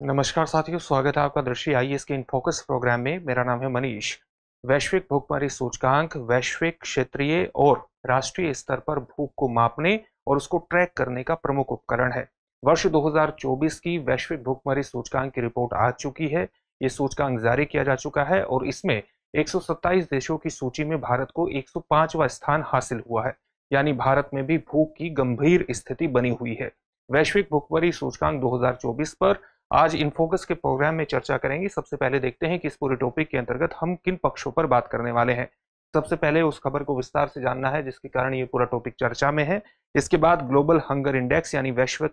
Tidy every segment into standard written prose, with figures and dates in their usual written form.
नमस्कार साथियों, स्वागत है आपका दृष्टि आईएएस के इन फोकस प्रोग्राम में। मेरा नाम है मनीष। वैश्विक भूखमरी सूचकांक वैश्विक, क्षेत्रीय और राष्ट्रीय स्तर पर भूख को मापने और उसको ट्रैक करने का प्रमुख उपकरण है। वर्ष 2024 की वैश्विक भूखमरी सूचकांक की रिपोर्ट आ चुकी है। ये सूचकांक जारी किया जा चुका है और इसमें 127 देशों की सूची में भारत को 105वां स्थान हासिल हुआ है। यानी भारत में भी भूख की गंभीर स्थिति बनी हुई है। वैश्विक भूखमरी सूचकांक 2024 पर आज इन फोकस के प्रोग्राम में चर्चा करेंगे। सबसे पहले देखते हैं कि इस पूरे टॉपिक के अंतर्गत हम किन पक्षों पर बात करने वाले हैं। सबसे पहले उस खबर को विस्तार से जानना है जिसके कारण ये पूरा टॉपिक चर्चा में है। इसके बाद ग्लोबल हंगर इंडेक्स यानी वैश्विक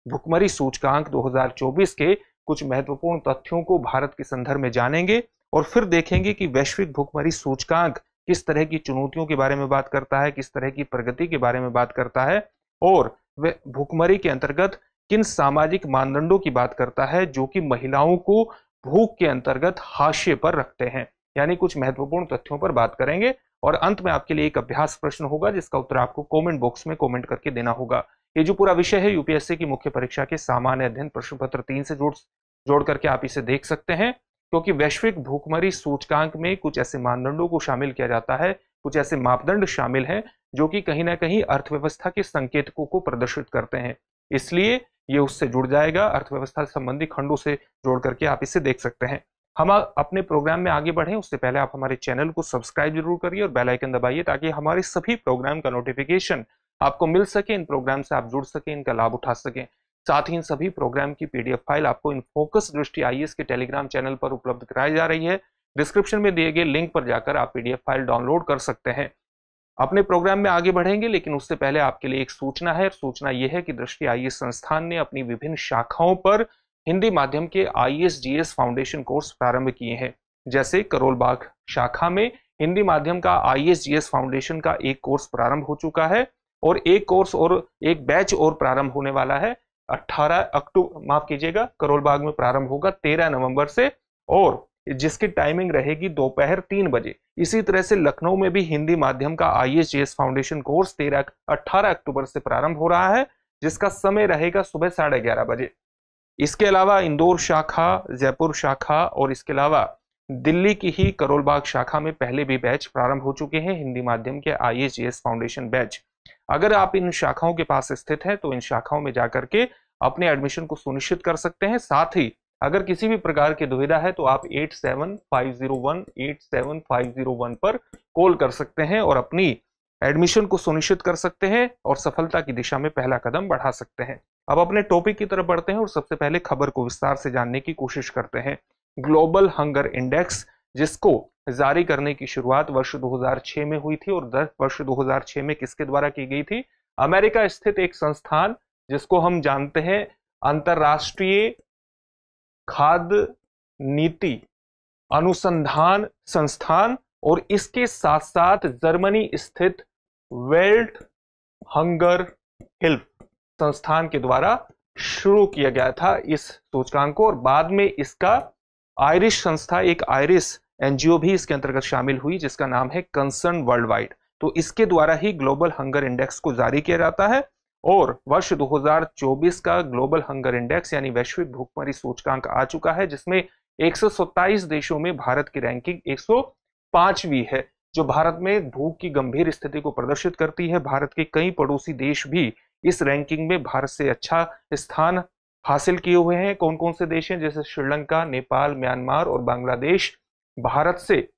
भुखमरी सूचकांक 2024 के कुछ महत्वपूर्ण तथ्यों को भारत के संदर्भ में जानेंगे और फिर देखेंगे कि वैश्विक भुखमरी सूचकांक किस तरह की चुनौतियों के बारे में बात करता है, किस तरह की प्रगति के बारे में बात करता है और भुखमरी के अंतर्गत किन सामाजिक मानदंडों की बात करता है जो कि महिलाओं को भूख के अंतर्गत हाशिए पर रखते हैं। यानी कुछ महत्वपूर्ण तथ्यों पर बात करेंगे और अंत में आपके लिए एक अभ्यास प्रश्न होगा जिसका उत्तर आपको कमेंट बॉक्स में कमेंट करके देना होगा। ये जो पूरा विषय है यूपीएससी की मुख्य परीक्षा के सामान्य अध्ययन प्रश्न पत्र 3 से जोड़ करके आप इसे देख सकते हैं, क्योंकि वैश्विक भूखमरी सूचकांक में कुछ ऐसे मानदंडों को शामिल किया जाता है, कुछ ऐसे मापदंड शामिल हैं जो कि कहीं ना कहीं अर्थव्यवस्था के संकेतकों को प्रदर्शित करते हैं। इसलिए ये उससे जुड़ जाएगा, अर्थव्यवस्था से संबंधी खंडों से जोड़ करके आप इसे देख सकते हैं। हम अपने प्रोग्राम में आगे बढ़ें उससे पहले आप हमारे चैनल को सब्सक्राइब जरूर करिए और बेल आइकन दबाइए ताकि हमारे सभी प्रोग्राम का नोटिफिकेशन आपको मिल सके, इन प्रोग्राम से आप जुड़ सके, इनका लाभ उठा सकें। साथ ही इन सभी प्रोग्राम की पीडीएफ फाइल आपको इन फोकस दृष्टि आईएएस के टेलीग्राम चैनल पर उपलब्ध कराई जा रही है। डिस्क्रिप्शन में दिए गए लिंक पर जाकर आप पीडीएफ फाइल डाउनलोड कर सकते हैं। अपने प्रोग्राम में आगे बढ़ेंगे, लेकिन उससे पहले आपके लिए एक सूचना है। सूचना यह है कि दृष्टि आईएएस संस्थान ने अपनी विभिन्न शाखाओं पर हिंदी माध्यम के आईएएस जीएस फाउंडेशन कोर्स प्रारंभ किए हैं। जैसे करोल बाग शाखा में हिंदी माध्यम का आईएएस जीएस फाउंडेशन का एक कोर्स प्रारंभ हो चुका है और एक कोर्स और एक बैच और प्रारंभ होने वाला है 18 अक्टूबर, माफ कीजिएगा, करोल बाग में प्रारंभ होगा 13 नवंबर से और जिसकी टाइमिंग रहेगी दोपहर 3 बजे। इसी तरह से लखनऊ में भी हिंदी माध्यम का आईएएस जीएस फाउंडेशन कोर्स 18 अक्टूबर से प्रारंभ हो रहा है, जिसका समय रहेगा सुबह 11:30 बजे। इसके अलावा इंदौर शाखा, जयपुर शाखा और इसके अलावा दिल्ली की ही करोल बाग शाखा में पहले भी बैच प्रारंभ हो चुके हैं हिंदी माध्यम के आईएएस जीएस फाउंडेशन बैच। अगर आप इन शाखाओं के पास स्थित हैं तो इन शाखाओं में जाकर के अपने एडमिशन को सुनिश्चित कर सकते हैं। साथ ही अगर किसी भी प्रकार की दुविधा है तो आप 8750187501 पर कॉल कर सकते हैं और अपनी एडमिशन को सुनिश्चित कर सकते हैं और सफलता की दिशा में पहला कदम बढ़ा सकते हैं। अब अपने टॉपिक की तरफ बढ़ते हैं और सबसे पहले खबर को विस्तार से जानने की कोशिश करते हैं। ग्लोबल हंगर इंडेक्स, जिसको जारी करने की शुरुआत वर्ष 2006 में हुई थी और वर्ष 2006 में किसके द्वारा की गई थी? अमेरिका स्थित एक संस्थान जिसको हम जानते हैं अंतरराष्ट्रीय खाद्य नीति अनुसंधान संस्थान, और इसके साथ साथ जर्मनी स्थित वर्ल्ड हंगर हेल्प संस्थान के द्वारा शुरू किया गया था इस सूचकांक को। और बाद में इसका आयरिश संस्था, एक आयरिश एनजीओ भी इसके अंतर्गत शामिल हुई जिसका नाम है कंसर्न वर्ल्ड वाइड। तो इसके द्वारा ही ग्लोबल हंगर इंडेक्स को जारी किया जाता है और वर्ष 2024 का ग्लोबल हंगर इंडेक्स यानी वैश्विक भूखमरी सूचकांक आ चुका है, जिसमें 127 देशों में भारत की रैंकिंग 105वीं है, जो भारत में भूख की गंभीर स्थिति को प्रदर्शित करती है। भारत के कई पड़ोसी देश भी इस रैंकिंग में भारत से अच्छा स्थान हासिल किए हुए हैं। कौन कौन से देश हैं? जैसे श्रीलंका, नेपाल, म्यांमार और बांग्लादेश भारत से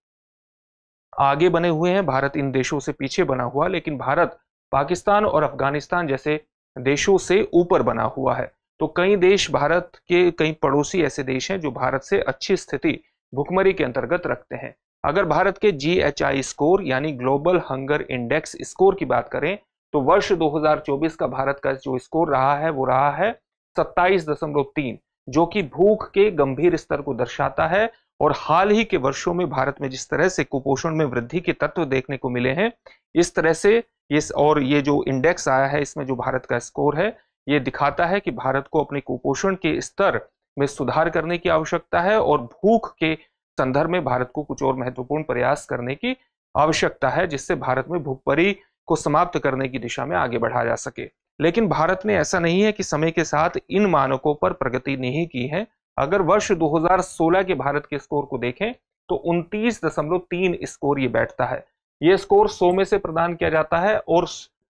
आगे बने हुए हैं। भारत इन देशों से पीछे बना हुआ, लेकिन भारत पाकिस्तान और अफगानिस्तान जैसे देशों से ऊपर बना हुआ है। तो कई देश, भारत के कई पड़ोसी ऐसे देश हैं जो भारत से अच्छी स्थिति भुखमरी के अंतर्गत रखते हैं। अगर भारत के GHI स्कोर यानी ग्लोबल हंगर इंडेक्स स्कोर की बात करें तो वर्ष 2024 का भारत का जो स्कोर रहा है वो रहा है 27.3, जो कि भूख के गंभीर स्तर को दर्शाता है। और हाल ही के वर्षों में भारत में जिस तरह से कुपोषण में वृद्धि के तत्व देखने को मिले हैं, इस तरह से ये जो इंडेक्स आया है इसमें जो भारत का स्कोर है ये दिखाता है कि भारत को अपने कुपोषण के स्तर में सुधार करने की आवश्यकता है और भूख के संदर्भ में भारत को कुछ और महत्वपूर्ण प्रयास करने की आवश्यकता है, जिससे भारत में भूखमरी को समाप्त करने की दिशा में आगे बढ़ा जा सके। लेकिन भारत ने ऐसा नहीं है कि समय के साथ इन मानकों पर प्रगति नहीं की है। अगर वर्ष 2016 के भारत के स्कोर को देखें तो 29.3 स्कोर ये बैठता है। ये स्कोर 100 में से प्रदान किया जाता है और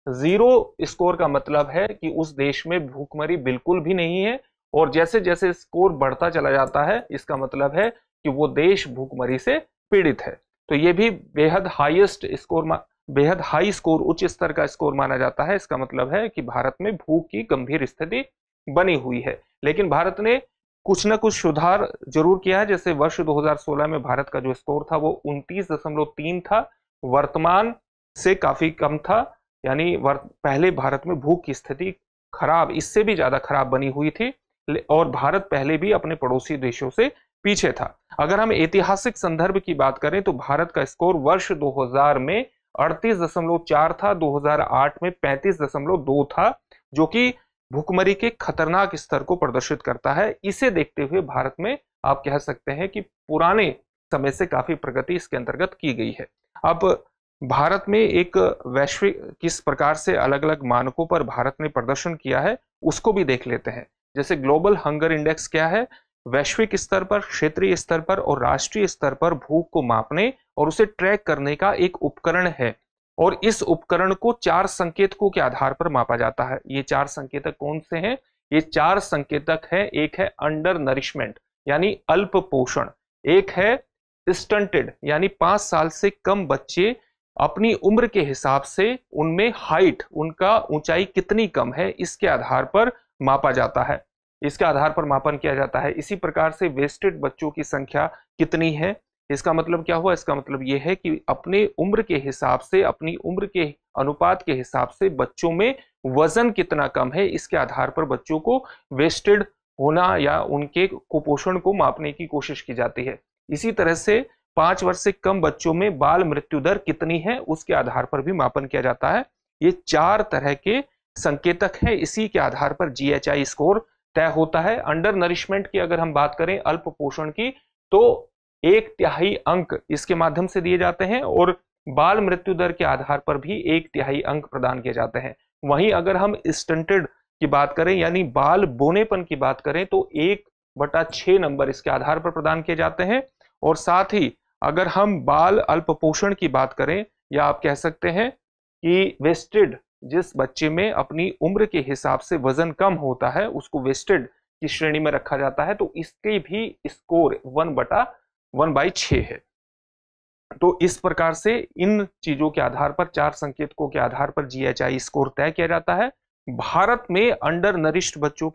0 स्कोर का मतलब है कि उस देश में भूखमरी बिल्कुल भी नहीं है, और जैसे जैसे स्कोर बढ़ता चला जाता है इसका मतलब है कि वो देश भूखमरी से पीड़ित है। तो ये भी बेहद हाई स्कोर, उच्च स्तर का स्कोर माना जाता है। इसका मतलब है कि भारत में भूख की गंभीर स्थिति बनी हुई है। लेकिन भारत ने कुछ न कुछ सुधार जरूर किया है। जैसे वर्ष 2016 में भारत का जो स्कोर था वो 29.3 था, वर्तमान से काफी कम था। यानी पहले भारत में भूख की स्थिति खराब, इससे भी ज्यादा खराब बनी हुई थी, और भारत पहले भी अपने पड़ोसी देशों से पीछे था। अगर हम ऐतिहासिक संदर्भ की बात करें तो भारत का स्कोर वर्ष 2000 में 38.4 था, 2008 में 35.2 था, जो कि भूखमरी के खतरनाक स्तर को प्रदर्शित करता है। इसे देखते हुए भारत में आप कह सकते हैं कि पुराने समय से काफी प्रगति इसके अंतर्गत की गई है। अब भारत में एक वैश्विक किस प्रकार से अलग अलग मानकों पर भारत ने प्रदर्शन किया है उसको भी देख लेते हैं। जैसे ग्लोबल हंगर इंडेक्स क्या है? वैश्विक स्तर पर, क्षेत्रीय स्तर पर और राष्ट्रीय स्तर पर भूख को मापने और उसे ट्रैक करने का एक उपकरण है, और इस उपकरण को 4 संकेतकों के आधार पर मापा जाता है। ये 4 संकेतक कौन से हैं? ये 4 संकेतक हैं। एक है अंडर नरिशमेंट यानी अल्प पोषण, एक है स्टंटेड यानी 5 साल से कम बच्चे अपनी उम्र के हिसाब से उनमें हाइट, उनका ऊंचाई कितनी कम है, इसके आधार पर मापा जाता है, इसके आधार पर मापन किया जाता है। इसी प्रकार से वेस्टेड बच्चों की संख्या कितनी है, इसका मतलब क्या हुआ? इसका मतलब यह है कि अपने उम्र के हिसाब से, अपनी उम्र के अनुपात के हिसाब से बच्चों में वजन कितना कम है, इसके आधार पर बच्चों को वेस्टेड होना या उनके कुपोषण को मापने की कोशिश की जाती है। इसी तरह से 5 वर्ष से कम बच्चों में बाल मृत्यु दर कितनी है, उसके आधार पर भी मापन किया जाता है। ये 4 तरह के संकेतक हैं, इसी के आधार पर GHI स्कोर तय होता है। अंडर नरिशमेंट की अगर हम बात करें, अल्प पोषण की, तो 1/3 अंक इसके माध्यम से दिए जाते हैं, और बाल मृत्यु दर के आधार पर भी 1/3 अंक प्रदान किए जाते हैं। वहीं अगर हम स्टंटेड की बात करें यानी बाल बोनेपन की बात करें तो 1/6 नंबर इसके आधार पर प्रदान किए जाते हैं। और साथ ही अगर हम बाल अल्प पोषण की बात करें, या आप कह सकते हैं कि वेस्टेड, जिस बच्चे में अपनी उम्र के हिसाब से वजन कम होता है उसको वेस्टेड की श्रेणी में रखा जाता है, तो इसके भी स्कोर 1/6 है। तो इस प्रकार से इन चीजों के आधार पर, 4 संकेतकों के आधार पर GHI स्कोर तय किया जाता है। भारत में अंडर नरिश्ड बच्चों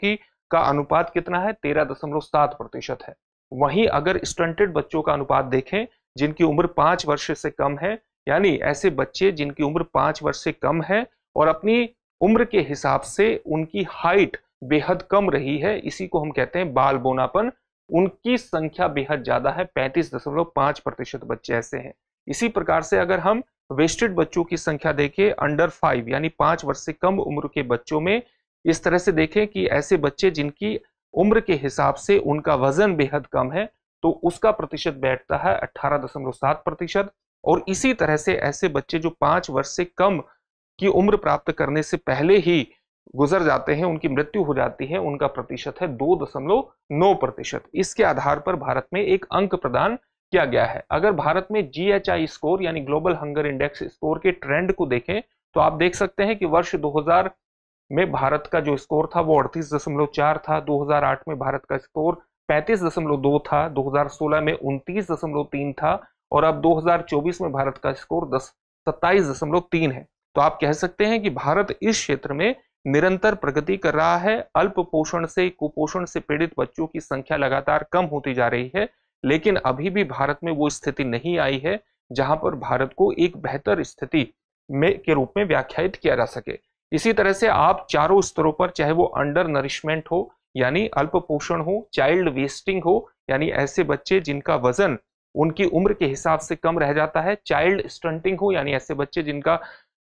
का अनुपात कितना है? 13.7% है। वहीं अगर स्टंटेड बच्चों का अनुपात देखें, जिनकी उम्र 5 वर्ष से कम है, यानी ऐसे बच्चे जिनकी उम्र 5 वर्ष से कम है और अपनी उम्र के हिसाब से उनकी हाइट बेहद कम रही है, इसी को हम कहते हैं बाल बोनापन, उनकी संख्या बेहद ज्यादा है। 35.5% बच्चे ऐसे हैं। इसी प्रकार से अगर हम वेस्टेड बच्चों की संख्या देखें, अंडर 5 यानी 5 वर्ष से कम उम्र के बच्चों में, इस तरह से देखें कि ऐसे बच्चे जिनकी उम्र के हिसाब से उनका वजन बेहद कम है, तो उसका प्रतिशत बैठता है 18.7%। और इसी तरह से ऐसे बच्चे जो 5 वर्ष से कम की उम्र प्राप्त करने से पहले ही गुजर जाते हैं, उनकी मृत्यु हो जाती है, उनका प्रतिशत है 2.9%। इसके आधार पर भारत में एक अंक प्रदान किया गया है। अगर भारत में GHI स्कोर यानी ग्लोबल हंगर इंडेक्स स्कोर के ट्रेंड को देखें तो आप देख सकते हैं कि वर्ष 2000 में भारत का जो स्कोर था वो 38.4 था, 2008 में भारत का स्कोर 35.2 था, 2016 में 29.3 था, और अब 2024 में भारत का स्कोर 27.3 है। तो आप कह सकते हैं कि भारत इस क्षेत्र में निरंतर प्रगति कर रहा है। अल्प पोषण से, कुपोषण से पीड़ित बच्चों की संख्या लगातार कम होती जा रही है, लेकिन अभी भी भारत में वो स्थिति नहीं आई है जहां पर भारत को एक बेहतर स्थिति में के रूप में व्याख्यायित किया जा सके। इसी तरह से आप चारों स्तरों पर, चाहे वो अंडर नरिशमेंट हो यानी अल्प पोषण हो, चाइल्ड वेस्टिंग हो यानी ऐसे बच्चे जिनका वजन उनकी उम्र के हिसाब से कम रह जाता है, चाइल्ड स्टंटिंग हो यानी ऐसे बच्चे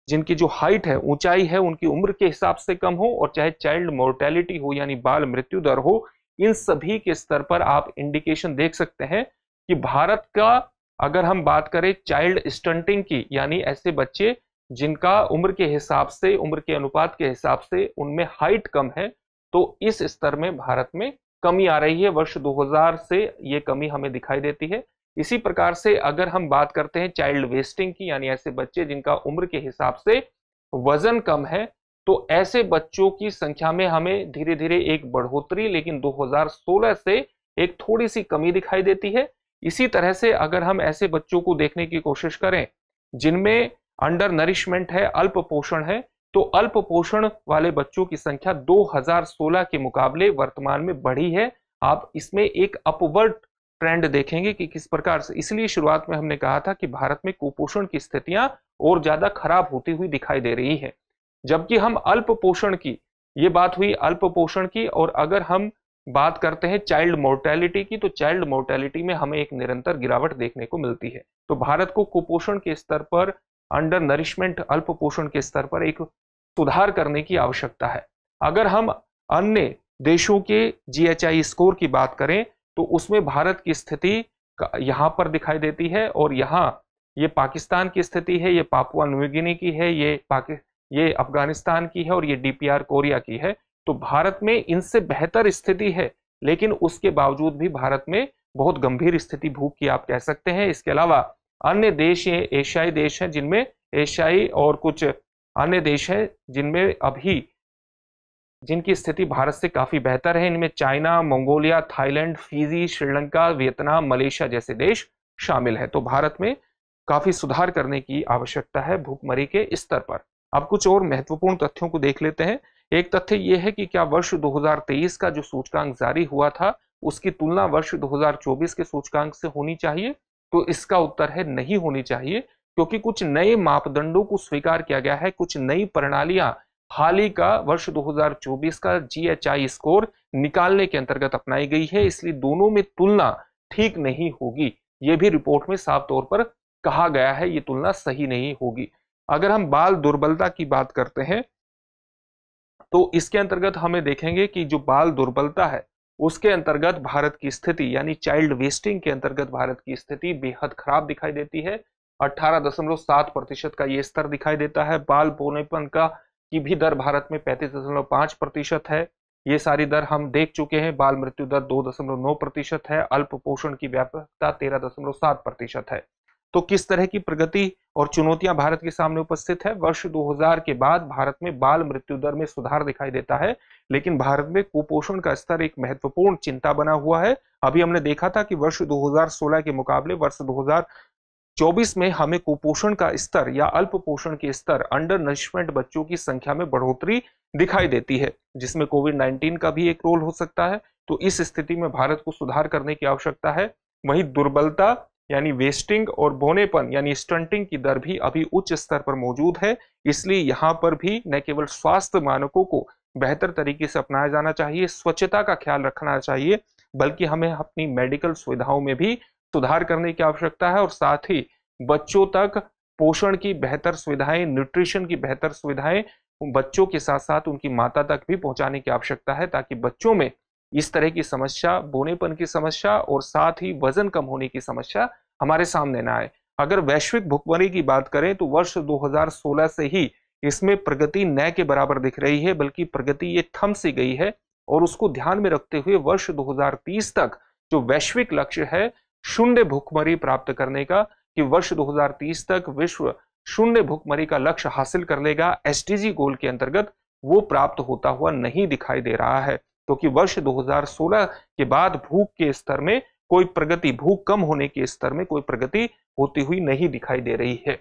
जिनकी जो हाइट है, ऊंचाई है, उनकी उम्र के हिसाब से कम हो, और चाहे चाइल्ड मोर्टेलिटी हो यानी बाल मृत्यु दर हो, इन सभी के स्तर पर आप इंडिकेशन देख सकते हैं कि भारत का, अगर हम बात करें चाइल्ड स्टंटिंग की यानी ऐसे बच्चे जिनका उम्र के हिसाब से, उम्र के अनुपात के हिसाब से उनमें हाइट कम है, तो इस स्तर में भारत में कमी आ रही है। वर्ष 2000 से ये कमी हमें दिखाई देती है। इसी प्रकार से अगर हम बात करते हैं चाइल्ड वेस्टिंग की, यानी ऐसे बच्चे जिनका उम्र के हिसाब से वजन कम है, तो ऐसे बच्चों की संख्या में हमें धीरे धीरे एक बढ़ोतरी, लेकिन 2016 से एक थोड़ी सी कमी दिखाई देती है। इसी तरह से अगर हम ऐसे बच्चों को देखने की कोशिश करें जिनमें अंडर नरिशमेंट है, अल्प पोषण है, तो अल्प पोषण वाले बच्चों की संख्या 2016 के मुकाबले वर्तमान में बढ़ी है। आप इसमें एक अपवर्ड ट्रेंड देखेंगे कि किस प्रकार से, इसलिए शुरुआत में हमने कहा था कि भारत में कुपोषण की स्थितियां और ज्यादा खराब होती हुई दिखाई दे रही है। जबकि हम अल्प पोषण की, ये बात हुई अल्प पोषण की, और अगर हम बात करते हैं चाइल्ड मोर्टेलिटी की, तो चाइल्ड मोर्टेलिटी में हमें एक निरंतर गिरावट देखने को मिलती है। तो भारत को कुपोषण के स्तर पर, अंडर नरिशमेंट, अल्प पोषण के स्तर पर एक सुधार करने की आवश्यकता है। अगर हम अन्य देशों के GHI स्कोर की बात करें तो उसमें भारत की स्थिति यहां पर दिखाई देती है, और यहाँ ये पाकिस्तान की स्थिति है, ये पापुआ न्यू गिनी की है, ये अफगानिस्तान की है, और ये DPR कोरिया की है। तो भारत में इनसे बेहतर स्थिति है, लेकिन उसके बावजूद भी भारत में बहुत गंभीर स्थिति भूख की आप कह सकते हैं। इसके अलावा अन्य देश, ये एशियाई देश हैं जिनमें, एशियाई और कुछ अन्य देश हैं जिनमें अभी, जिनकी स्थिति भारत से काफी बेहतर है। इनमें China, Mongolia, Thailand, Fiji, Sri Lanka, Vietnam, Malaysia जैसे देश शामिल है। तो भारत में काफी सुधार करने की आवश्यकता है भूखमरी के स्तर पर। अब कुछ और महत्वपूर्ण तथ्यों को देख लेते हैं। एक तथ्य यह है कि क्या वर्ष 2023 का जो सूचकांक जारी हुआ था उसकी तुलना वर्ष 2024 के सूचकांक से होनी चाहिए? तो इसका उत्तर है नहीं होनी चाहिए, क्योंकि कुछ नए मापदंडों को स्वीकार किया गया है, कुछ नई प्रणालियां हाल ही का वर्ष 2024 का GHI स्कोर निकालने के अंतर्गत अपनाई गई है, इसलिए दोनों में तुलना ठीक नहीं होगी। यह भी रिपोर्ट में साफ तौर पर कहा गया है, ये तुलना सही नहीं होगी। अगर हम बाल दुर्बलता की बात करते हैं तो इसके अंतर्गत हमें देखेंगे कि जो बाल दुर्बलता है उसके अंतर्गत भारत की स्थिति, यानी चाइल्ड वेस्टिंग के अंतर्गत भारत की स्थिति बेहद खराब दिखाई देती है। 18.7% का ये स्तर दिखाई देता है। बाल बोनेपन की भी दर भारत में 35.5% है। ये सारी दर हम देख चुके हैं। बाल मृत्यु दर 2.9% है। अल्प पोषण की व्यापकता 13.7% है। तो किस तरह की प्रगति और चुनौतियां भारत के सामने उपस्थित है? वर्ष 2000 के बाद भारत में बाल मृत्यु दर में सुधार दिखाई देता है, लेकिन भारत में कुपोषण का स्तर एक महत्वपूर्ण चिंता बना हुआ है। अभी हमने देखा था कि वर्ष 2016 के मुकाबले वर्ष 2024 में हमें कुपोषण का स्तर या अल्प पोषण के स्तर, अंडर नरिशमेंट बच्चों की संख्या में बढ़ोतरी दिखाई देती है, जिसमें कोविड-19 का भी एक रोल हो सकता है। तो इस स्थिति में भारत को सुधार करने की आवश्यकता है। वहीं दुर्बलता यानी वेस्टिंग और बौनेपन यानी स्टंटिंग की दर भी अभी उच्च स्तर पर मौजूद है, इसलिए यहाँ पर भी न केवल स्वास्थ्य मानकों को बेहतर तरीके से अपनाया जाना चाहिए, स्वच्छता का ख्याल रखना चाहिए, बल्कि हमें अपनी मेडिकल सुविधाओं में भी सुधार करने की आवश्यकता है, और साथ ही बच्चों तक पोषण की बेहतर सुविधाएं, न्यूट्रिशन की बेहतर सुविधाएं बच्चों के साथ साथ उनकी माता तक भी पहुंचाने की आवश्यकता है, ताकि बच्चों में इस तरह की समस्या, बोनेपन की समस्या और साथ ही वजन कम होने की समस्या हमारे सामने ना आए। अगर वैश्विक भुखमरी की बात करें तो वर्ष 2016 से ही इसमें प्रगति न के बराबर दिख रही है, बल्कि प्रगति ये थम सी गई है, और उसको ध्यान में रखते हुए वर्ष 2030 तक जो वैश्विक लक्ष्य है शून्य भुखमरी प्राप्त करने का, कि वर्ष 2030 तक विश्व शून्य भुखमरी का लक्ष्य हासिल कर लेगा SDG गोल के अंतर्गत, वो प्राप्त होता हुआ नहीं दिखाई दे रहा है, क्योंकि वर्ष 2016 के बाद भूख के स्तर में कोई प्रगति, भूख कम होने के स्तर में कोई प्रगति होती हुई नहीं दिखाई दे रही है।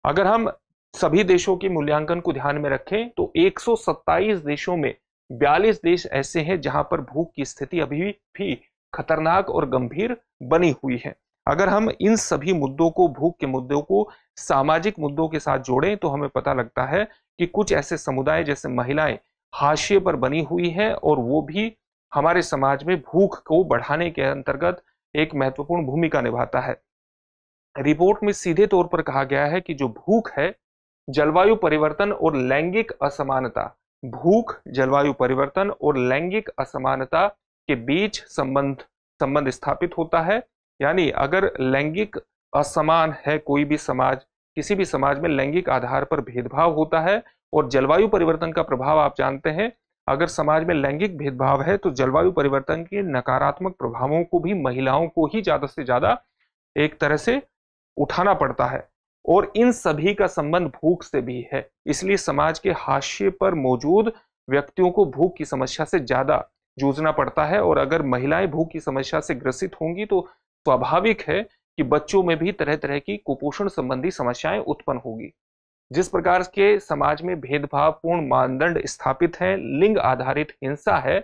अगर हम सभी देशों के मूल्यांकन को ध्यान में रखें तो 127 देशों में 42 देश ऐसे हैं जहां पर भूख की स्थिति अभी भी खतरनाक और गंभीर बनी हुई है। अगर हम इन सभी मुद्दों को, भूख के मुद्दों को सामाजिक मुद्दों के साथ जोड़ें तो हमें पता लगता है कि कुछ ऐसे समुदाय जैसे महिलाएं हाशिए पर बनी हुई है, और वो भी हमारे समाज में भूख को बढ़ाने के अंतर्गत एक महत्वपूर्ण भूमिका निभाता है। रिपोर्ट में सीधे तौर पर कहा गया है कि जो भूख है, जलवायु परिवर्तन और लैंगिक असमानता, भूख, जलवायु परिवर्तन और लैंगिक असमानता के बीच संबंध स्थापित होता है। यानी अगर लैंगिक असमान है कोई भी समाज, किसी भी समाज में लैंगिक आधार पर भेदभाव होता है, और जलवायु परिवर्तन का प्रभाव आप जानते हैं, अगर समाज में लैंगिक भेदभाव है तो जलवायु परिवर्तन के नकारात्मक प्रभावों को भी महिलाओं को ही ज्यादा से ज्यादा एक तरह से उठाना पड़ता है, और इन सभी का संबंध भूख से भी है। इसलिए समाज के हाशिए पर मौजूद व्यक्तियों को भूख की समस्या से ज्यादा जूझना पड़ता है, और अगर महिलाएं भूख की समस्या से ग्रसित होंगी तो स्वाभाविक है कि बच्चों में भी तरह तरह की कुपोषण संबंधी समस्याएं उत्पन्न होगी। जिस प्रकार के समाज में भेदभावपूर्ण मानदंड स्थापित हैं, लिंग आधारित हिंसा है,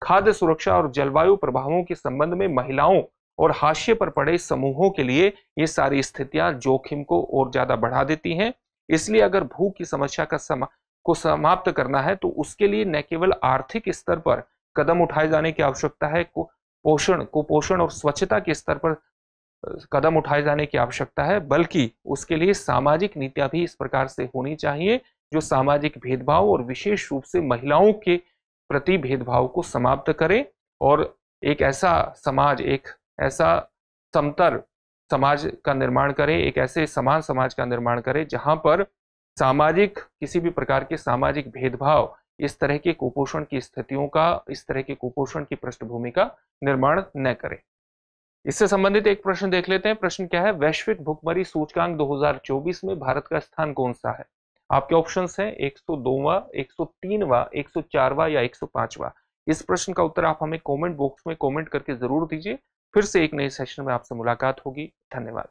खाद्य सुरक्षा और जलवायु प्रभावों के संबंध में महिलाओं और हाशिए पर पड़े समूहों के लिए ये सारी स्थितियां जोखिम को और ज्यादा बढ़ा देती हैं। इसलिए अगर भूख की समस्या को समाप्त करना है तो उसके लिए न केवल आर्थिक स्तर पर कदम उठाए जाने की आवश्यकता है, कुपोषण और स्वच्छता के स्तर पर कदम उठाए जाने की आवश्यकता है, बल्कि उसके लिए सामाजिक नीतियां भी इस प्रकार से होनी चाहिए जो सामाजिक भेदभाव और विशेष रूप से महिलाओं के प्रति भेदभाव को समाप्त करे, और एक ऐसा समाज, एक ऐसा समतर समाज का निर्माण करे, एक ऐसे समान समाज का निर्माण करे जहां पर किसी भी प्रकार के सामाजिक भेदभाव इस तरह के कुपोषण की स्थितियों का, इस तरह के कुपोषण की पृष्ठभूमि का निर्माण न करे। इससे संबंधित एक प्रश्न देख लेते हैं। प्रश्न क्या है? वैश्विक भुखमरी सूचकांक 2024 में भारत का स्थान कौन सा है? आपके ऑप्शंस हैं 102वां, 103वां, 104वां या 105वां। इस प्रश्न का उत्तर आप हमें कमेंट बॉक्स में कमेंट करके जरूर दीजिए। फिर से एक नए सेशन में आपसे मुलाकात होगी। धन्यवाद।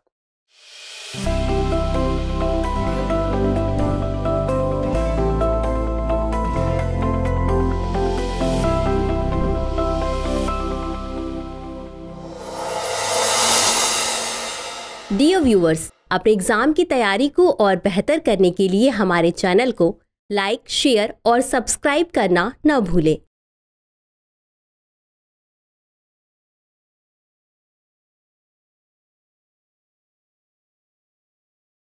डियर व्यूअर्स, अपने एग्जाम की तैयारी को और बेहतर करने के लिए हमारे चैनल को लाइक, शेयर और सब्सक्राइब करना न भूलें।